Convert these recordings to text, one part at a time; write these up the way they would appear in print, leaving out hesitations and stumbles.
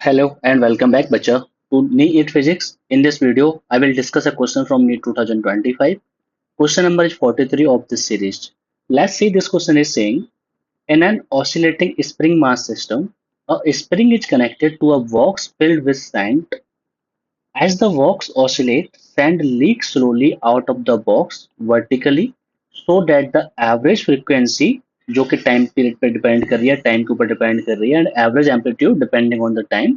Hello and welcome back, Bacha, to NEET Physics. In this video, I will discuss a question from NEET 2025. Question number is 43 of this series. Let's see, this question is saying, in an oscillating spring mass system, a spring is connected to a box filled with sand. As the box oscillates, sand leaks slowly out of the box vertically so that the average frequency, जो कि time period पे depend कर रही है, time के ऊपर depend कर रही है, and average amplitude depending on the time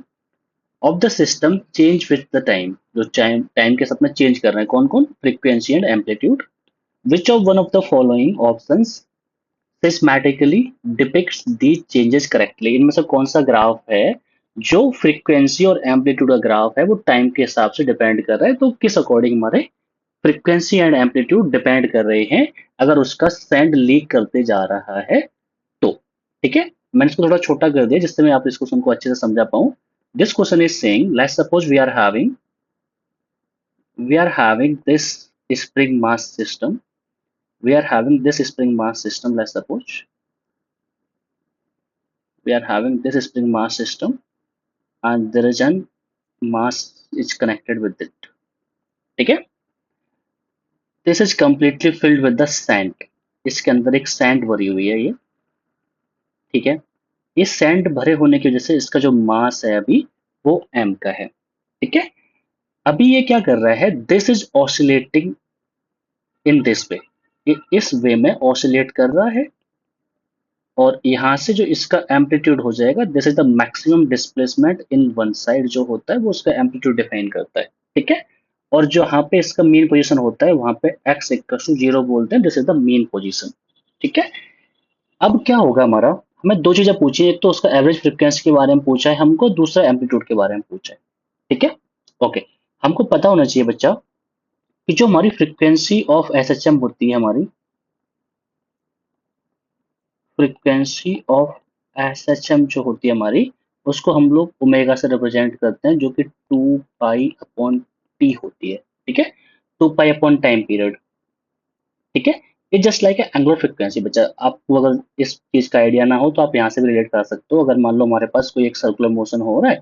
of the system change with the time, जो टाइम टाइम के साथ में चेंज कर रहे हैं, कौन कौन, frequency and amplitude. Which of one of the following options systematically depicts the changes correctly. इनमें से कौन सा ग्राफ है जो फ्रीक्वेंसी और एम्पलीट्यूड का ग्राफ है, वो टाइम के हिसाब से डिपेंड कर रहा है, तो किस अकॉर्डिंग हमारे फ्रीक्वेंसी एंड एम्पलीट्यूड डिपेंड कर रहे हैं अगर उसका सैंड लीक करते जा रहा है तो. ठीक है, मैंने इसको थोड़ा छोटा कर दिया जिससे मैं आप इस क्वेश्चन को अच्छे से समझा पाऊं. This question is saying, let's suppose we are having this spring mass system. We are having this spring mass system. Let's suppose we are having this spring mass system, and there is an mass is connected with it. ठीक है, this is completely filled with the sand. इसके अंदर एक sand भरी हुई है ये. ठीक है, इस सैंड भरे होने की वजह से इसका जो मास है अभी वो m का है. ठीक है, अभी ये क्या कर रहा है, this is oscillating in this way, ये इस वे में ऑसिलेट कर रहा है. और यहाँ से जो इसका एम्पलीट्यूड हो जाएगा, this is the maximum displacement in one side, जो होता है वो उसका एम्पलीट्यूड डिफाइन करता है. ठीक है, और जो यहाँ पे इसका मीन पोजीशन होता है वहां पे x इक्वल टू 0 बोलते हैं, this is the mean position. ठीक है, अब क्या होगा हमारा, हमें दो चीजें पूछी है, एक तो उसका एवरेज फ्रिक्वेंसी के बारे में पूछा है हमको, दूसरा एम्पलीट्यूड के बारे में पूछा है. ठीक है, ओके. हमको पता होना चाहिए बच्चा कि जो हमारी फ्रिक्वेंसी ऑफ एस होती है, हमारी फ्रीक्वेंसी ऑफ एसएचएम जो होती है हमारी, उसको हम लोग ओमेगा से रिप्रेजेंट करते हैं, जो कि 2 पाई अपॉन टी होती है. ठीक है, 2 पाई अपॉन टाइम पीरियड. ठीक है, it just like angular frequency. बच्चा, आपको अगर इस चीज का आइडिया ना हो तो आप यहाँ से भी रिलेट कर सकते हो. अगर मान लो हमारे पास कोई एक सर्कुलर मोशन हो रहा है,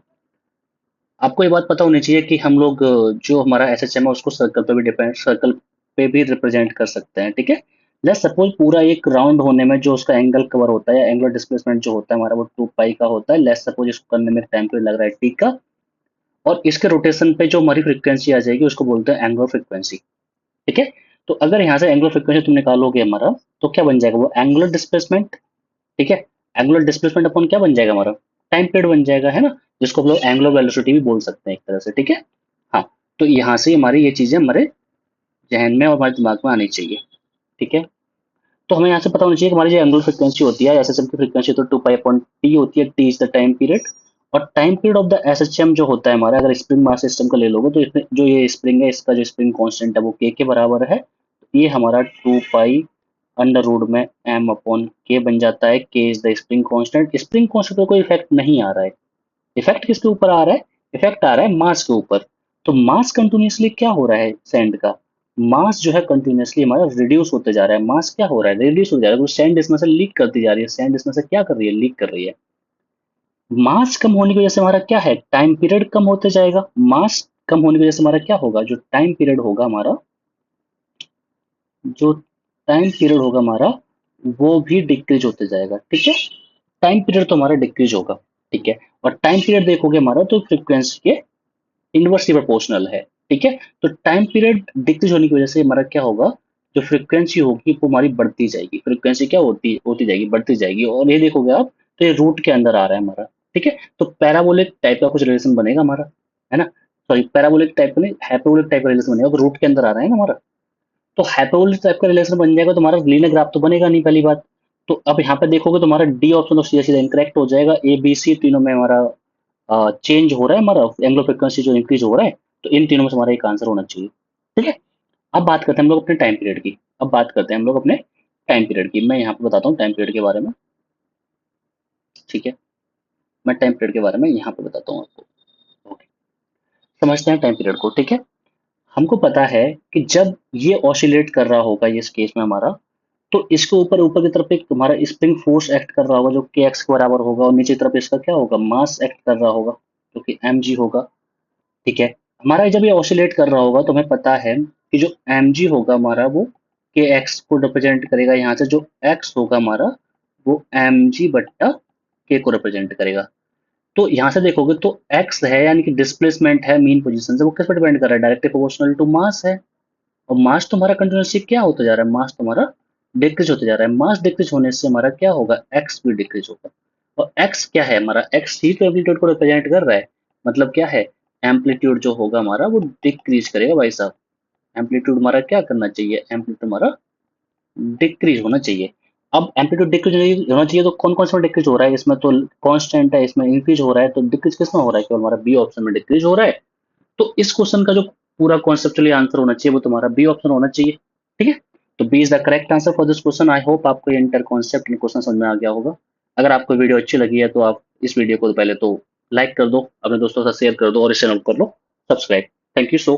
आपको ये बात पता होनी चाहिए कि हम लोग जो हमारा एसएचएम है उसको सर्कल पे भी रिप्रेजेंट कर सकते हैं. ठीक है, लेट्स सपोज पूरा एक राउंड होने में जो उसका एंगल कवर होता है, एंगुलर डिस्प्लेसमेंट जो होता है हमारा, वो 2 पाई का होता है. लेट्स सपोज इसको करने में टाइम पीरियड लग रहा है टी का, और इसके रोटेशन पे जो हमारी फ्रीक्वेंसी आ जाएगी उसको बोलते हैं एंगुलर फ्रीक्वेंसी. ठीक है, तो अगर यहाँ से एंगुलर फ्रीक्वेंसी तुम निकालोगे हमारा, तो क्या बन जाएगा, वो एंगुलर डिस्प्लेसमेंट. ठीक है, एंगुलर डिस्प्लेसमेंट अपन क्या बन जाएगा हमारा, टाइम पीरियड बन जाएगा, है ना, जिसको हम लोग एंगुलर वेलोसिटी भी बोल सकते हैं एक तरह से. ठीक है, हाँ. तो यहाँ से हमारी ये चीजें हमारे जहन में और हमारे दिमाग में आनी चाहिए. ठीक है, तो हमें यहाँ से पता होना चाहिए कि हमारी जो एंगुलर फ्रीक्वेंसी होती है एसएचएम की फ्रीक्वेंसी, तो 2 पाई अपॉन टी होती है. T is the time period, और time period of the SHM जो होता है हमारा, अगर स्प्रिंग मास सिस्टम का ले लोगे तो इसमें जो ये स्प्रिंग है, इसका जो स्प्रिंग कांस्टेंट है वो के बराबर है. ये हमारा 2 पाई अंडर रूट में एम अपॉन के बन जाता है. के is the spring constant. Spring constant पर कोई इफेक्ट नहीं आ रहा है. इफेक्ट किसके ऊपर आ रहा है, इफेक्ट आ रहा है मास के ऊपर. तो मास कंटिन्यूसली क्या हो रहा है, सैंड का मास जो है कंटिन्यूसली हमारा रिड्यूस होते जा रहा है. मास क्या हो रहा है, रिड्यूस हो जा रहा है. सैंड इसमें से लीक करती जा रही है. सैंड इसमें से क्या कर रही है, लीक कर रही है. मास कम होने की वजह से हमारा क्या है, टाइम पीरियड कम होते जाएगा. मास कम होने की वजह से हमारा क्या होगा, जो टाइम पीरियड होगा हमारा, जो टाइम पीरियड होगा हमारा, वो भी डिक्रीज होते जाएगा. ठीक है, टाइम पीरियड तो हमारा डिक्रीज होगा. ठीक है, और टाइम पीरियड देखोगे हमारा तो फ्रीक्वेंसी के इनवर्सली प्रोपोर्शनल है. ठीक है, तो टाइम पीरियड डिक्रीज होने की वजह से हमारा क्या होगा, जो फ्रीक्वेंसी होगी वो हमारी बढ़ती जाएगी. फ्रीक्वेंसी क्या होती होती जाएगी, बढ़ती जाएगी. और ये देखोगे आप, तो ये रूट के अंदर आ रहा है हमारा. ठीक है, तो पैराबोलिक टाइप का कुछ रिलेशन बनेगा हमारा, है ना. सॉरी, पैराबोलिक टाइप का नहीं, हाइपरबोलिक टाइप का रिलेशन बनेगा, रूट के अंदर आ रहा है ना हमारा. तो हाइपरबोलिक टाइप का रिलेशन बन जाएगा तो हमारा लीनियर ग्राफ तो बनेगा नहीं, पहली बात. तो अब यहाँ पे देखोगे तो हमारा डी ऑप्शन तो सीधा सीधा इंकरेक्ट हो जाएगा. ए बी सी तीनों में हमारा चेंज हो रहा है, हमारा एंगुलर फ्रीक्वेंसी जो इंक्रीज हो रहा है. तो इन तीनों में से हमारा एक आंसर होना चाहिए. ठीक है, अब बात करते हैं हम लोग अपने टाइम पीरियड की. अब बात करते हैं हम लोग अपने टाइम पीरियड की. मैं यहाँ पे बताता हूँ टाइम पीरियड के बारे में. ठीक है, मैं टाइम पीरियड के बारे में यहाँ पे बताता हूँ आपको. ओके, समझते हैं टाइम पीरियड को. ठीक है, हमको पता है कि जब ये ऑसिलेट कर रहा होगा, इस केस में हमारा, तो इसके ऊपर ऊपर की तरफ एक हमारा स्प्रिंग फोर्स एक्ट कर रहा होगा जो के एक्स के बराबर होगा, और नीचे की तरफ इसका क्या होगा, मास एक्ट कर रहा होगा. जो कि mg होगा, ठीक है। हमारा जब ये ऑसिलेट कर रहा होगा तो हमें पता है कि जो mg होगा हमारा वो के एक्स को रिप्रेजेंट करेगा, यहाँ से जो x होगा हमारा वो mg बट्टा k को रिप्रेजेंट करेगा। तो यहाँ से देखोगे तो x है यानी कि डिस्प्लेसमेंट है मीन पोजीशन से, वो किस पर डिपेंड कर रहा है, डायरेक्टली प्रोपोर्शनल टू मास है। और मास तुम्हारा कंटिन्यूसली क्या होता जा रहा है, मास तुम्हारा डिक्रीज होते जा रहा है। मास डिक्रीज होने से हमारा क्या होगा, एक्स भी डिक्रीज होगा। और एक्स क्या है हमारा, एक्स ही तो एम्पलीट्यूड को रिप्रेजेंट कर रहा है। मतलब क्या है, एम्पलीट्यूड जो होगा हमारा वो डिक्रीज करेगा भाई साहब। एम्पलीट्यूड हमारा क्या करना चाहिए, एम्पलीट्यूड हमारा डिक्रीज होना चाहिए। अब एम्पलीट्यूड डिक्रीज होना चाहिए तो कौन कौन सा डिक्रीज हो रहा है, इसमें तो कांस्टेंट है, इसमें इंक्रीज हो रहा है, तो डिक्रीज किसमें हो रहा है, केवल हमारा बी ऑप्शन में डिक्रीज हो रहा है। तो इस क्वेश्चन का जो पूरा कॉन्सेप्चुअली आंसर होना चाहिए वो तुम्हारा बी ऑप्शन होना चाहिए, ठीक है। तो B is the correct answer for this question. I hope आपको ये इंटर कॉन्सेप्ट क्वेश्चन समझ में आ गया होगा। अगर आपको वीडियो अच्छी लगी है तो आप इस वीडियो को पहले तो लाइक कर दो, अपने दोस्तों के साथ शेयर कर दो और इस चैनल को कर लो सब्सक्राइब। Thank you so